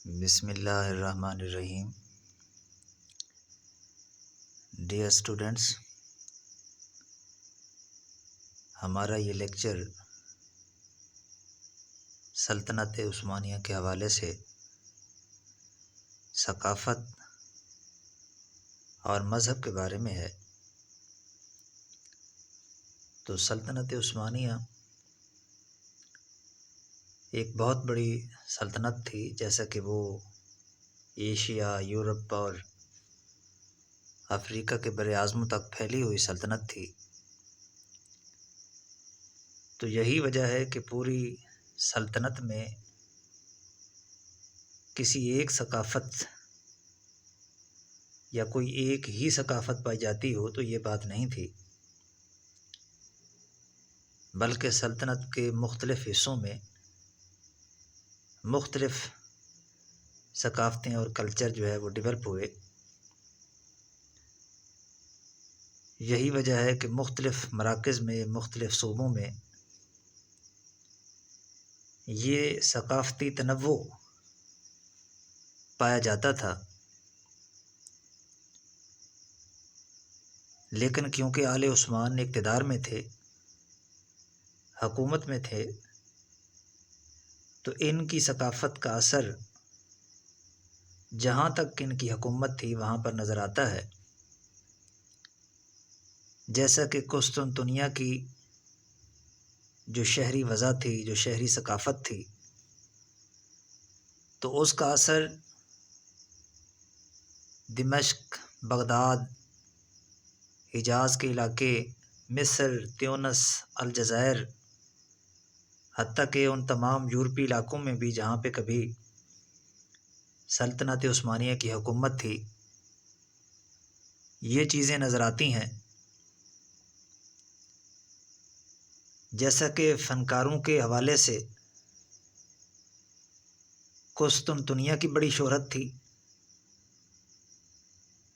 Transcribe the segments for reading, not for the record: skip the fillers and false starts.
بسم اللہ الرحمن الرحیم۔ ڈیئر اسٹوڈنٹس، ہمارا یہ لیکچر سلطنت عثمانیہ کے حوالے سے ثقافت اور مذہب کے بارے میں ہے۔ تو سلطنت عثمانیہ ایک بہت بڑی سلطنت تھی، جیسا کہ وہ ایشیا، یورپ اور افریقہ کے بر اعظموں تک پھیلی ہوئی سلطنت تھی۔ تو یہی وجہ ہے کہ پوری سلطنت میں کسی ایک ثقافت یا کوئی ایک ہی ثقافت پائی جاتی ہو تو یہ بات نہیں تھی، بلکہ سلطنت کے مختلف حصوں میں مختلف ثقافتیں اور کلچر جو ہے وہ ڈیولپ ہوئے۔ یہی وجہ ہے کہ مختلف مراکز میں، مختلف صوبوں میں یہ ثقافتی تنوع پایا جاتا تھا، لیکن کیونکہ آل عثمان اقتدار میں تھے، حکومت میں تھے، تو ان کی ثقافت کا اثر جہاں تک ان کی حکومت تھی وہاں پر نظر آتا ہے۔ جیسا کہ قسطنطنیہ کی جو شہری وضع تھی، جو شہری ثقافت تھی، تو اس کا اثر دمشق، بغداد، حجاز کے علاقے، مصر، تیونس، الجزائر، حتیٰ کہ ان تمام یورپی علاقوں میں بھی جہاں پہ کبھی سلطنت عثمانیہ کی حکومت تھی، یہ چیزیں نظر آتی ہیں۔ جیسا کہ فنکاروں کے حوالے سے قسطنطنیہ کی بڑی شہرت تھی،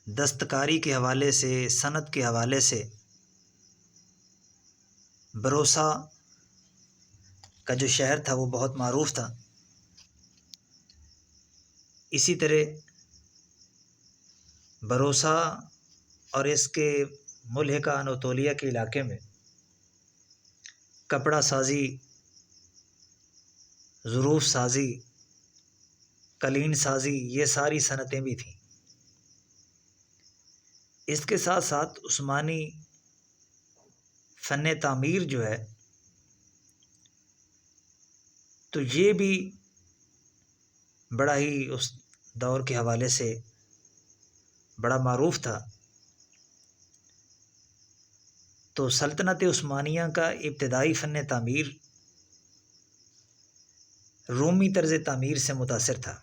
دستکاری کے حوالے سے، صنعت کے حوالے سے بروسا کا جو شہر تھا وہ بہت معروف تھا۔ اسی طرح بروسا اور اس کے ملحقہ انوتولیہ کے علاقے میں کپڑا سازی، ظروف سازی، قالین سازی، یہ ساری صنعتیں بھی تھیں۔ اس کے ساتھ ساتھ عثمانی فن تعمیر جو ہے تو یہ بھی بڑا ہی اس دور کے حوالے سے بڑا معروف تھا۔ تو سلطنت عثمانیہ کا ابتدائی فن تعمیر رومی طرز تعمیر سے متاثر تھا۔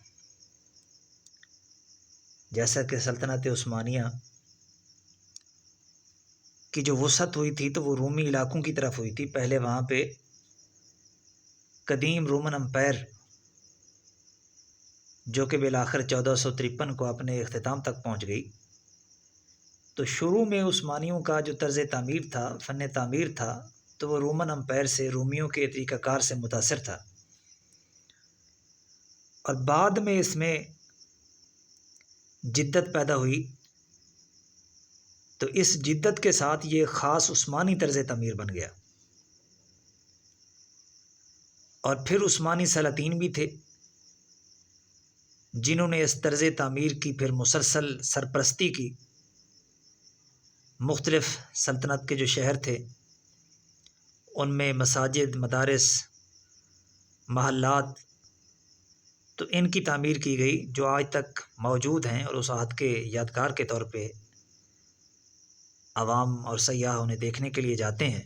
جیسا کہ سلطنت عثمانیہ کی جو وسعت ہوئی تھی تو وہ رومی علاقوں کی طرف ہوئی تھی۔ پہلے وہاں پہ قدیم رومن امپائر جو کہ بالآخر 1453 کو اپنے اختتام تک پہنچ گئی، تو شروع میں عثمانیوں کا جو طرز تعمیر تھا، فن تعمیر تھا، تو وہ رومن امپائر سے، رومیوں کے طریقہ کار سے متاثر تھا، اور بعد میں اس میں جدت پیدا ہوئی، تو اس جدت کے ساتھ یہ خاص عثمانی طرز تعمیر بن گیا۔ اور پھر عثمانی سلاطین بھی تھے جنہوں نے اس طرز تعمیر کی پھر مسلسل سرپرستی کی۔ مختلف سلطنت کے جو شہر تھے ان میں مساجد، مدارس، محلات، تو ان کی تعمیر کی گئی جو آج تک موجود ہیں اور اس عہد کے یادگار کے طور پہ عوام اور سیاح انہیں دیکھنے کے لیے جاتے ہیں۔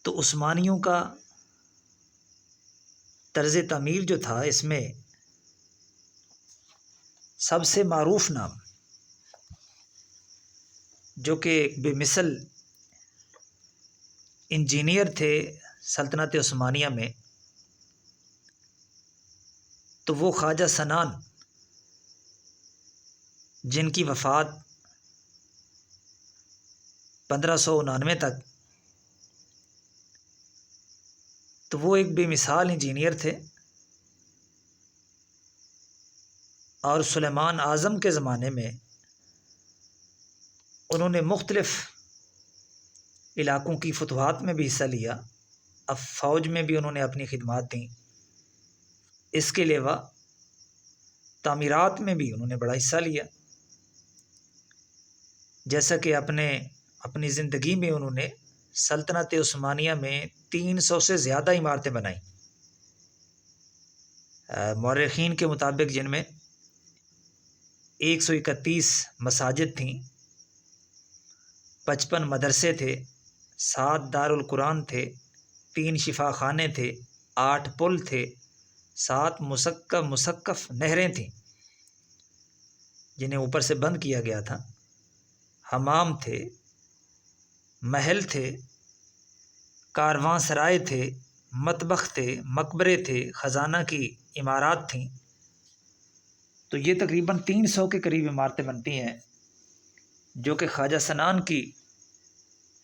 تو عثمانیوں کا طرز تعمیر جو تھا، اس میں سب سے معروف نام جو کہ بے مثل انجینئر تھے سلطنت عثمانیہ میں، تو وہ خواجہ سنان، جن کی وفات 1599 تک تو وہ ایک بے مثال انجینئر تھے، اور سلیمان اعظم کے زمانے میں انہوں نے مختلف علاقوں کی فتوحات میں بھی حصہ لیا، اب فوج میں بھی انہوں نے اپنی خدمات دیں، اس کے علاوہ تعمیرات میں بھی انہوں نے بڑا حصہ لیا، جیسا کہ اپنی زندگی میں انہوں نے سلطنت عثمانیہ میں 300 سے زیادہ عمارتیں بنائیں، مورخین کے مطابق جن میں 131 مساجد تھیں، 55 مدرسے تھے، 7 دارالقرآن تھے، 3 شفا خانے تھے، 8 پل تھے، 7 مسقف نہریں تھیں جنہیں اوپر سے بند کیا گیا تھا، حمام تھے، محل تھے، کارواں سرائے تھے، مطبخ تھے، مقبرے تھے، خزانہ کی عمارات تھیں۔ تو یہ تقریباً 300 کے قریب عمارتیں بنتی ہیں جو کہ خواجہ سنان کی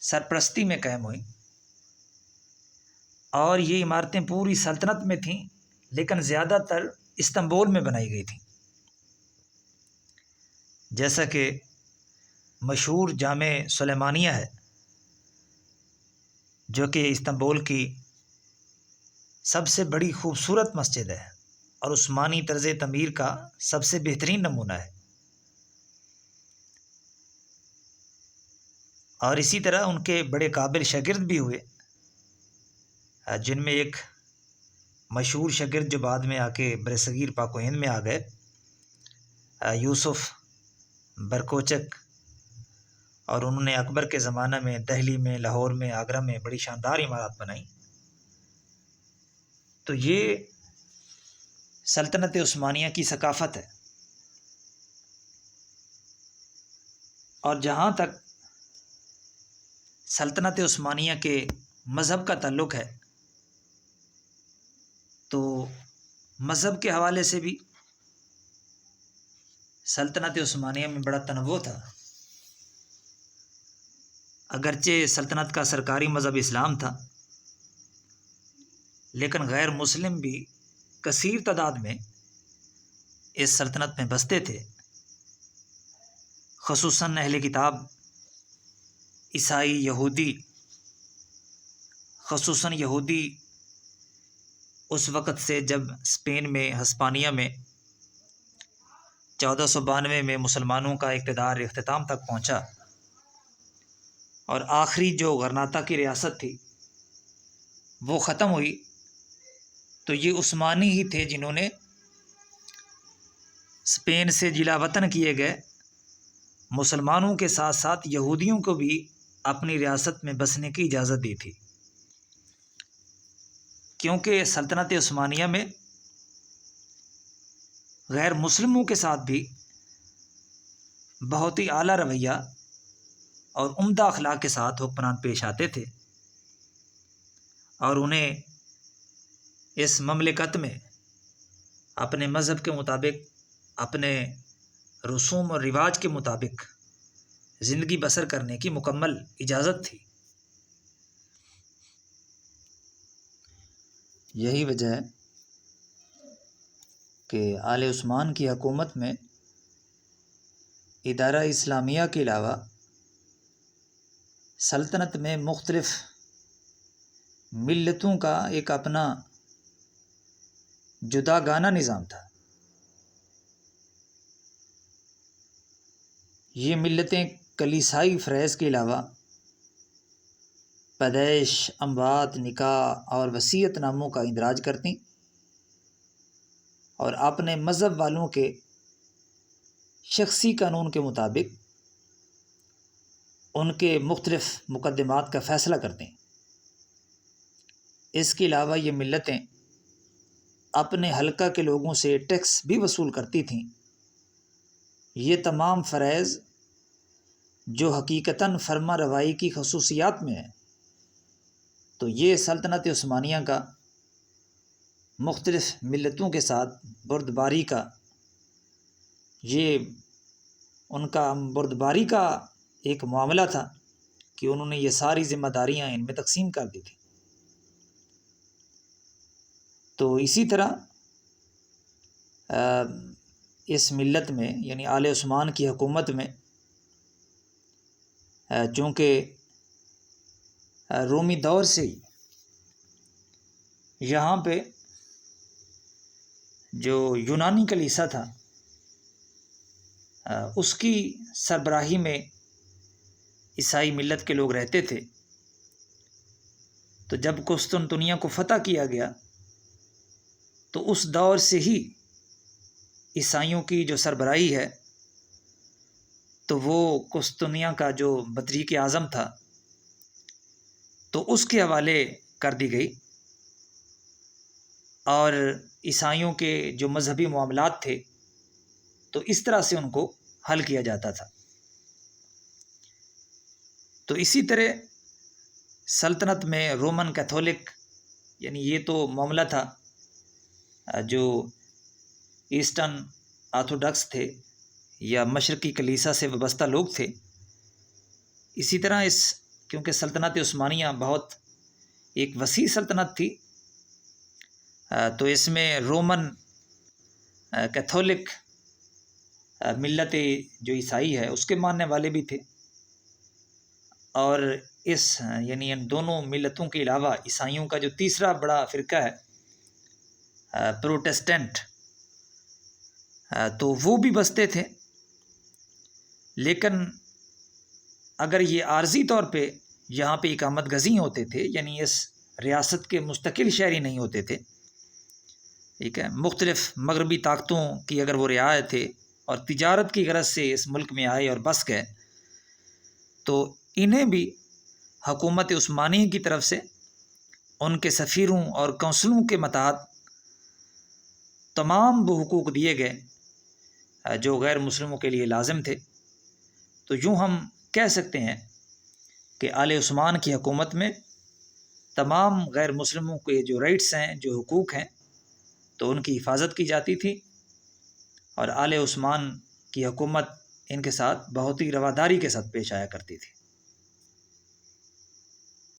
سرپرستی میں قائم ہوئیں، اور یہ عمارتیں پوری سلطنت میں تھیں لیکن زیادہ تر استنبول میں بنائی گئی تھیں، جیسا کہ مشہور جامع سلیمانیہ ہے جو کہ استنبول کی سب سے بڑی خوبصورت مسجد ہے اور عثمانی طرز تعمیر کا سب سے بہترین نمونہ ہے۔ اور اسی طرح ان کے بڑے قابل شاگرد بھی ہوئے، جن میں ایک مشہور شاگرد جو بعد میں آ کے برصغیر پاک و ہند میں آ گئے، یوسف برکوچک، اور انہوں نے اکبر کے زمانہ میں دہلی میں، لاہور میں، آگرہ میں بڑی شاندار عمارات بنائیں۔ تو یہ سلطنت عثمانیہ کی ثقافت ہے۔ اور جہاں تک سلطنت عثمانیہ کے مذہب کا تعلق ہے تو مذہب کے حوالے سے بھی سلطنت عثمانیہ میں بڑا تنوع تھا۔ اگرچہ سلطنت کا سرکاری مذہب اسلام تھا، لیکن غیر مسلم بھی کثیر تعداد میں اس سلطنت میں بستے تھے، خصوصاً اہل کتاب، عیسائی، یہودی، خصوصاً یہودی اس وقت سے جب اسپین میں، ہسپانیہ میں 1492 میں مسلمانوں کا اقتدار اختتام تک پہنچا، اور آخری جو غرناطہ کی ریاست تھی وہ ختم ہوئی، تو یہ عثمانی ہی تھے جنہوں نے اسپین سے جلا وطن کیے گئے مسلمانوں کے ساتھ ساتھ یہودیوں کو بھی اپنی ریاست میں بسنے کی اجازت دی تھی، کیونکہ سلطنت عثمانیہ میں غیر مسلموں کے ساتھ بھی بہت ہی اعلیٰ رویہ اور عمدہ اخلاق کے ساتھ حکمران پیش آتے تھے، اور انہیں اس مملکت میں اپنے مذہب کے مطابق، اپنے رسوم اور رواج کے مطابق زندگی بسر کرنے کی مکمل اجازت تھی۔ یہی وجہ ہے کہ آل عثمان کی حکومت میں ادارہ اسلامیہ کے علاوہ سلطنت میں مختلف ملتوں کا ایک اپنا جدا گانہ نظام تھا۔ یہ ملتیں کلیسائی فریض کے علاوہ پیدائش، اموات، نکاح اور وصیت ناموں کا اندراج کرتیں، اور اپنے مذہب والوں کے شخصی قانون کے مطابق ان کے مختلف مقدمات کا فیصلہ کرتیں۔ اس کے علاوہ یہ ملتیں اپنے حلقہ کے لوگوں سے ٹیکس بھی وصول کرتی تھیں۔ یہ تمام فرائض جو حقیقتاً فرما روائی کی خصوصیات میں ہیں، تو یہ سلطنت عثمانیہ کا مختلف ملتوں کے ساتھ بردباری کا، یہ ان کا بردباری کا ایک معاملہ تھا کہ انہوں نے یہ ساری ذمہ داریاں ان میں تقسیم کر دی تھی۔ تو اسی طرح اس ملت میں یعنی آل عثمان کی حکومت میں چونکہ رومی دور سے ہی یہاں پہ جو یونانی کلیسا تھا اس کی سربراہی میں عیسائی ملت کے لوگ رہتے تھے. تو جب قسطنطنیہ کو فتح کیا گیا تو اس دور سے ہی عیسائیوں کی جو سربراہی ہے تو وہ قسطنطنیہ کا جو بطریق اعظم تھا تو اس کے حوالے کر دی گئی، اور عیسائیوں کے جو مذہبی معاملات تھے تو اس طرح سے ان کو حل کیا جاتا تھا. تو اسی طرح سلطنت میں رومن کیتھولک یعنی یہ تو معاملہ تھا جو ایسٹرن آرتھوڈکس تھے یا مشرقی کلیسا سے وابستہ لوگ تھے. اسی طرح کیونکہ سلطنت عثمانیہ بہت ایک وسیع سلطنت تھی تو اس میں رومن کیتھولک ملت جو عیسائی ہے اس کے ماننے والے بھی تھے، اور یعنی ان دونوں ملتوں کے علاوہ عیسائیوں کا جو تیسرا بڑا فرقہ ہے پروٹسٹنٹ، تو وہ بھی بستے تھے. لیکن اگر یہ عارضی طور پہ یہاں پہ اقامت گزیں ہوتے تھے، یعنی اس ریاست کے مستقل شہری نہیں ہوتے تھے، ٹھیک ہے، مختلف مغربی طاقتوں کی اگر وہ رعایا تھے اور تجارت کی غرض سے اس ملک میں آئے اور بس گئے، تو انہیں بھی حکومت عثمانیہ کی طرف سے ان کے سفیروں اور کونسلوں کے متحد تمام وہ حقوق دیے گئے جو غیر مسلموں کے لیے لازم تھے. تو یوں ہم کہہ سکتے ہیں کہ آل عثمان کی حکومت میں تمام غیر مسلموں کے جو رائٹس ہیں، جو حقوق ہیں، تو ان کی حفاظت کی جاتی تھی، اور آل عثمان کی حکومت ان کے ساتھ بہت ہی رواداری کے ساتھ پیش آیا کرتی تھی.